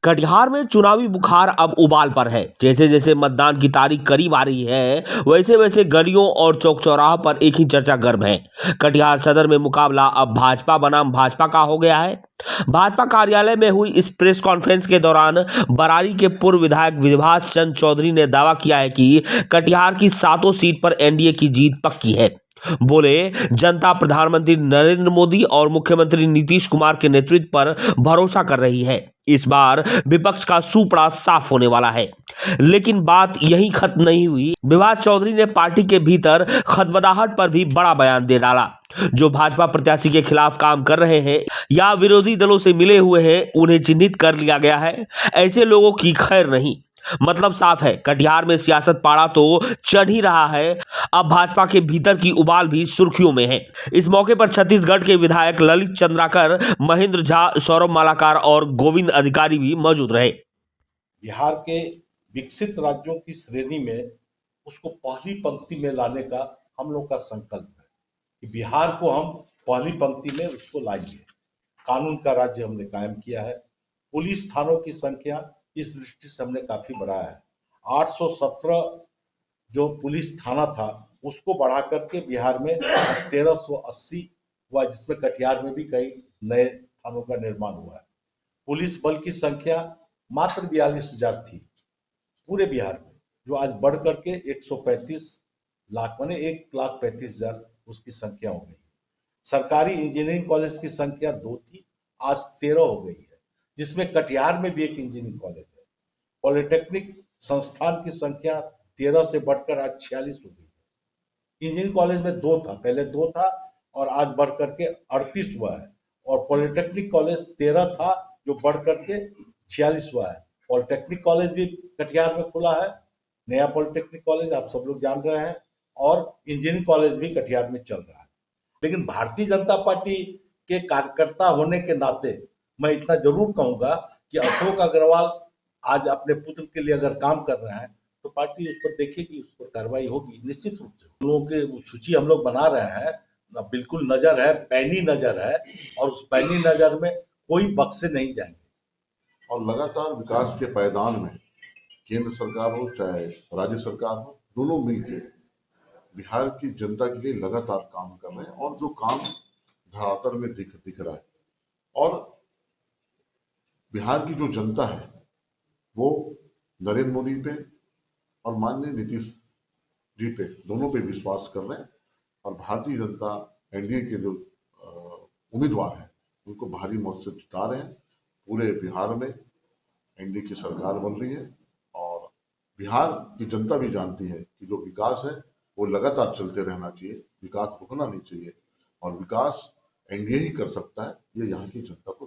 कटिहार में चुनावी बुखार अब उबाल पर है। जैसे जैसे मतदान की तारीख करीब आ रही है, वैसे वैसे गलियों और चौक चौराहों पर एक ही चर्चा गर्म है। कटिहार सदर में मुकाबला अब भाजपा बनाम भाजपा का हो गया है। भाजपा कार्यालय में हुई इस प्रेस कॉन्फ्रेंस के दौरान बरारी के पूर्व विधायक विभास चंद्र चौधरी ने दावा किया है कि कटिहार की 7 सीट पर एनडीए की जीत पक्की है। बोले, जनता प्रधानमंत्री नरेंद्र मोदी और मुख्यमंत्री नीतीश कुमार के नेतृत्व पर भरोसा कर रही है। इस बार विपक्ष का सूपड़ा साफ होने वाला है। लेकिन बात यहीं खत्म नहीं हुई। विभास चौधरी ने पार्टी के भीतर खदबदाहट पर भी बड़ा बयान दे डाला। जो भाजपा प्रत्याशी के खिलाफ काम कर रहे हैं या विरोधी दलों से मिले हुए हैं, उन्हें चिन्हित कर लिया गया है। ऐसे लोगों की खैर नहीं। मतलब साफ है, कटिहार में सियासत पारा तो चढ़ ही रहा है। अब भाजपा के भीतर की उबाल भी सुर्खियों में है। इस मौके पर छत्तीसगढ़ के विधायक ललित चंद्राकर, महेंद्र झा, सौरभ मालाकार और गोविंद अधिकारी भी मौजूद रहे। बिहार के विकसित राज्यों की श्रेणी में उसको पहली पंक्ति में लाने का हम लोग का संकल्प है कि बिहार को हम पहली पंक्ति में उसको लाएंगे। कानून का राज्य हमने कायम किया है। पुलिस थानों की संख्या इस दृष्टि से हमने काफी बढ़ाया है। 817 जो पुलिस थाना था उसको बढ़ा करके बिहार में 1380 हुआ, जिसमें कटिहार में भी कई नए थानों का निर्माण हुआ है। पुलिस बल की संख्या मात्र 42,000 थी पूरे बिहार में, जो आज बढ़ करके 135 लाख माने 1,35,000 उसकी संख्या हो गई। सरकारी इंजीनियरिंग कॉलेज की संख्या 2 थी, आज 13 हो गई है, जिसमें कटिहार में भी एक इंजीनियरिंग कॉलेज है। पॉलिटेक्निक संस्थान की संख्या 13 से बढ़कर आज 46 हो गई है। इंजीनियरिंग कॉलेज में 2 था, पहले 2 था और आज बढ़ करके 38 हुआ है। और पॉलिटेक्निक कॉलेज 13 था जो बढ़ करके 46 हुआ है। पॉलिटेक्निक कॉलेज भी कटिहार में खुला है, नया पॉलिटेक्निक कॉलेज आप सब लोग जान रहे हैं, और इंजीनियरिंग कॉलेज भी कटिहार में चल रहा है। लेकिन भारतीय जनता पार्टी के कार्यकर्ता होने के नाते मैं इतना जरूर कहूंगा कि अशोक अग्रवाल आज अपने पुत्र के लिए अगर काम कर रहे हैं तो पार्टी उस पर देखेगी, उस पर कार्रवाई होगी निश्चित रूप से। हम लोगों की सूची हम लोग बना रहे हैं, बिल्कुल नजर है, पैनी नजर है, और उस पैनी नजर में कोई बक्से नहीं जाएंगे। और लगातार विकास के पायदान में केंद्र सरकार हो चाहे राज्य सरकार हो, दोनों मिलकर बिहार की जनता के लिए लगातार काम कर रहे हैं। और जो काम धरातल में दिख रहा है, और बिहार की जो जनता है वो नरेंद्र मोदी पे और माननीय नीतीश जी पे, दोनों पे विश्वास कर रहे हैं। और भारतीय जनता एनडीए के जो उम्मीदवार हैं उनको भारी मत से जिता रहे हैं। पूरे बिहार में एनडीए की सरकार बन रही है और बिहार की जनता भी जानती है कि जो विकास है वो लगातार चलते रहना चाहिए, विकास रुकना नहीं चाहिए, और विकास एनडीए ही कर सकता है, ये यहाँ की जनता को